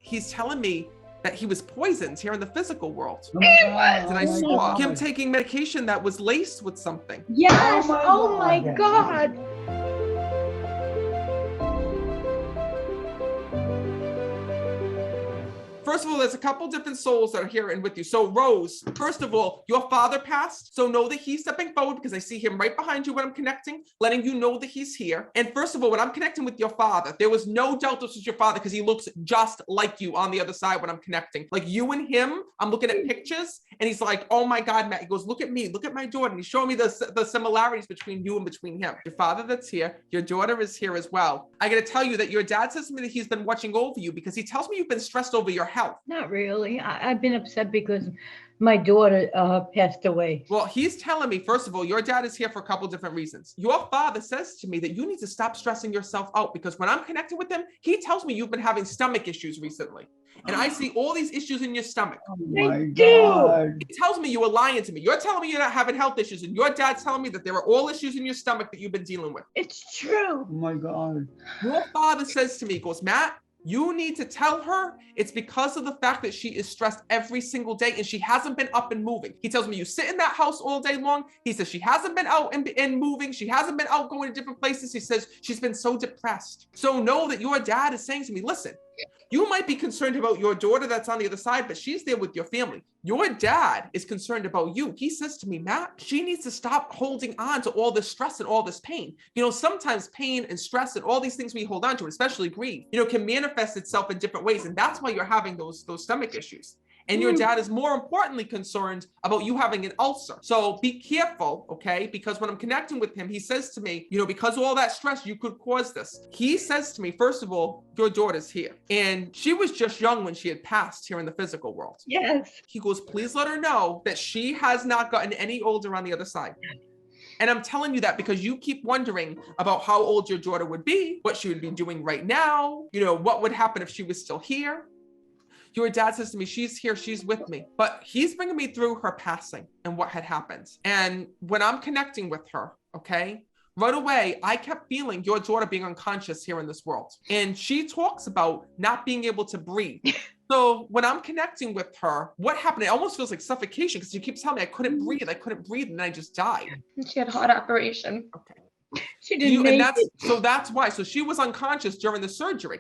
he's telling me that he was poisoned here in the physical world. Oh my God. And I saw him taking medication that was laced with something. Yes. Oh my God. First of all, there's a couple different souls that are here and with you. So Rose, first of all, your father passed. So know that he's stepping forward because I see him right behind you when I'm connecting, letting you know that he's here. And first of all, when I'm connecting with your father, there was no doubt this was your father because he looks just like you on the other side when I'm connecting. Like you and him, I'm looking at pictures and he's like, oh my God, Matt. He goes, look at me, look at my daughter. And he's showing me the similarities between you and between him. Your father that's here, your daughter is here as well. I got to tell you that your dad says to me that he's been watching over you because he tells me you've been stressed over your health. Not really. I've been upset because my daughter passed away. Well, he's telling me, first of all, your dad is here for a couple different reasons. Your father says to me that you need to stop stressing yourself out because when I'm connecting with him, he tells me you've been having stomach issues recently. And I see all these issues in your stomach. Oh my God. He tells me you were lying to me. You're telling me you're not having health issues. And your dad's telling me that there are all issues in your stomach that you've been dealing with. It's true. Oh my God. Your father says to me, he goes, Matt, you need to tell her it's because of the fact that she is stressed every single day and she hasn't been up and moving. He tells me you sit in that house all day long. He says she hasn't been out and moving. She hasn't been out going to different places. He says she's been so depressed. So know that your dad is saying to me, listen, you might be concerned about your daughter that's on the other side, but she's there with your family. Your dad is concerned about you. He says to me, Matt, she needs to stop holding on to all this stress and all this pain. You know, sometimes pain and stress and all these things we hold on to, especially grief, you know, can manifest itself in different ways. And that's why you're having those stomach issues. And your dad is more importantly concerned about you having an ulcer. So be careful, okay? Because when I'm connecting with him, he says to me, you know, because of all that stress, you could cause this. He says to me, first of all, your daughter's here. And she was just young when she had passed here in the physical world. Yes. He goes, please let her know that she has not gotten any older on the other side. And I'm telling you that because you keep wondering about how old your daughter would be, what she would be doing right now, you know, what would happen if she was still here. Your dad says to me, she's here, she's with me. But he's bringing me through her passing and what had happened. And when I'm connecting with her, okay, right away, I kept feeling your daughter being unconscious here in this world. And she talks about not being able to breathe. So when I'm connecting with her, what happened? It almost feels like suffocation because she keeps telling me I couldn't breathe, and I just died. She had a heart operation. Okay. She didn't make it. So that's why. So she was unconscious during the surgery.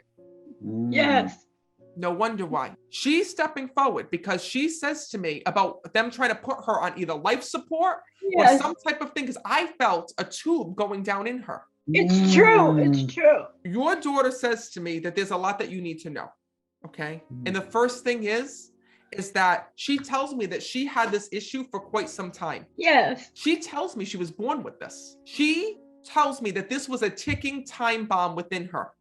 Yes. No wonder why. She's stepping forward because she says to me about them trying to put her on either life support or some type of thing because I felt a tube going down in her. It's true. It's true. Your daughter says to me that there's a lot that you need to know. Okay. And the first thing is that she tells me that she had this issue for quite some time. Yes. She tells me she was born with this. She tells me that this was a ticking time bomb within her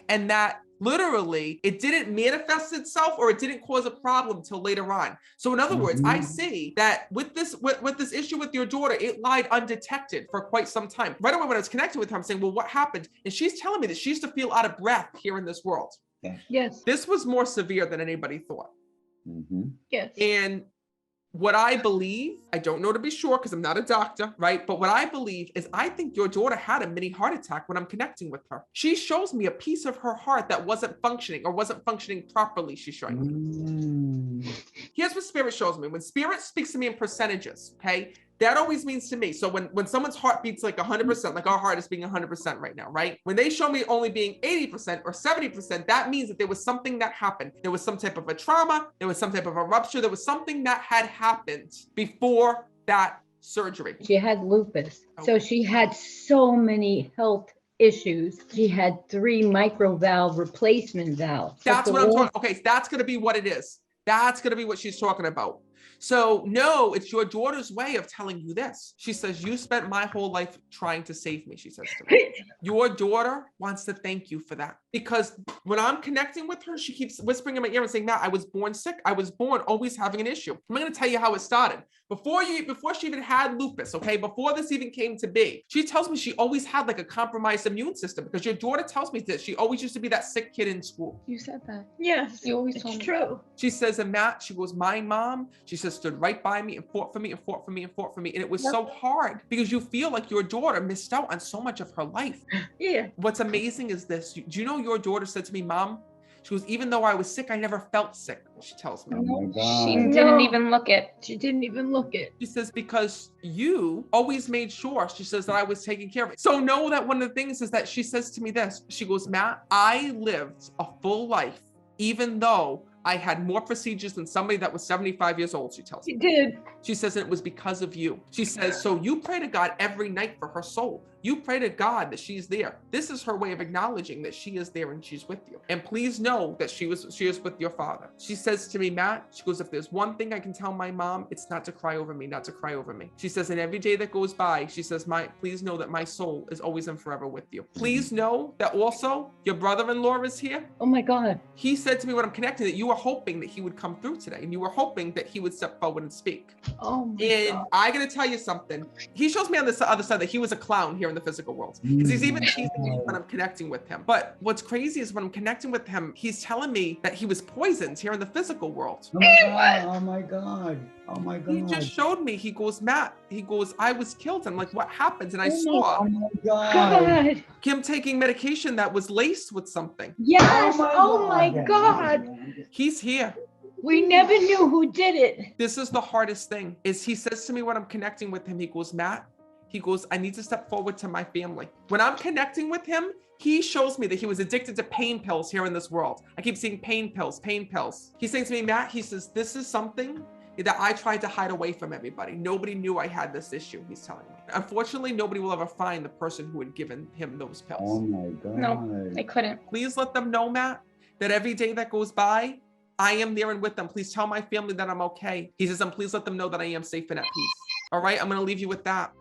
and that literally, it didn't manifest itself or it didn't cause a problem till later on. So in other words, I see that with this issue with your daughter, it lied undetected for quite some time. Right away when I was connecting with her, I'm saying, well, what happened? And she's telling me that she used to feel out of breath here in this world. Yes. This was more severe than anybody thought. Yes. And what I believe, I don't know to be sure because I'm not a doctor, right? But what I believe is I think your daughter had a mini heart attack when I'm connecting with her. She shows me a piece of her heart that wasn't functioning or wasn't functioning properly, she's showing me. Here's what spirit shows me. When spirit speaks to me in percentages, okay? That always means to me. So when someone's heart beats like 100%, like our heart is being 100% right now, right? When they show me only being 80% or 70%, that means that there was something that happened. There was some type of a trauma. There was some type of a rupture. There was something that had happened before that surgery. She had lupus. Okay. So she had so many health issues. She had 3 mitral valve replacement valves. That's what I'm talking. Okay, that's going to be what it is. That's going to be what she's talking about. So no, it's your daughter's way of telling you this. She says, you spent my whole life trying to save me, she says to me. Your daughter wants to thank you for that. Because when I'm connecting with her, she keeps whispering in my ear and saying, Matt, I was born sick. I was born always having an issue. I'm going to tell you how it started. Before she even had lupus, okay, before this even came to be, she tells me she always had like a compromised immune system because your daughter tells me that she always used to be that sick kid in school. You said that. Yes. You always told It's me. true. She says, and Matt, she goes, my mom, she says, stood right by me and fought for me and fought for me and fought for me. And it was so hard because you feel like your daughter missed out on so much of her life. Yeah. What's amazing is this. Do you know your daughter said to me, Mom, She goes, even though I was sick, I never felt sick, she tells me. Oh my She God. didn't No. even look it. She didn't even look it. She says, because you always made sure, she says, that I was taking care of it. So know that one of the things is that she says to me this, she goes, Matt, I lived a full life, even though I had more procedures than somebody that was 75 years old, she tells me. She did. She says, and it was because of you. She says, so you pray to God every night for her soul. You pray to God that she's there. This is her way of acknowledging that she is there and she's with you. And please know that she is with your father. She says to me, Matt, she goes, if there's one thing I can tell my mom, it's not to cry over me, not to cry over me. She says, and every day that goes by, she says, please know that my soul is always and forever with you. Please know that also your brother-in-law is here. Oh my God. He said to me when I'm connecting that you were hoping that he would come through today and you were hoping that he would step forward and speak. Oh my And God. I gotta tell you something. He shows me on the other side that he was a clown here in the physical world. Because he's even teasing me when I'm connecting with him. But what's crazy is when I'm connecting with him, he's telling me that he was poisoned here in the physical world. Oh my God. Oh my God. Oh my God. He just showed me, he goes, Matt, he goes, I was killed. I'm like, what happened? And I Oh my saw Oh my God. God. him taking medication that was laced with something. Yes. Oh my God. He's here. We never knew who did it. This is the hardest thing, is he says to me when I'm connecting with him, he goes, Matt, he goes, I need to step forward to my family. When I'm connecting with him, he shows me that he was addicted to pain pills here in this world. I keep seeing pain pills, pain pills. He's saying to me, Matt, he says, this is something that I tried to hide away from everybody. Nobody knew I had this issue, he's telling me. Unfortunately, nobody will ever find the person who had given him those pills. Oh my God. No, I couldn't. Please let them know, Matt, that every day that goes by, I am there and with them. Please tell my family that I'm okay. He says, and please let them know that I am safe and at peace. All right, I'm gonna leave you with that.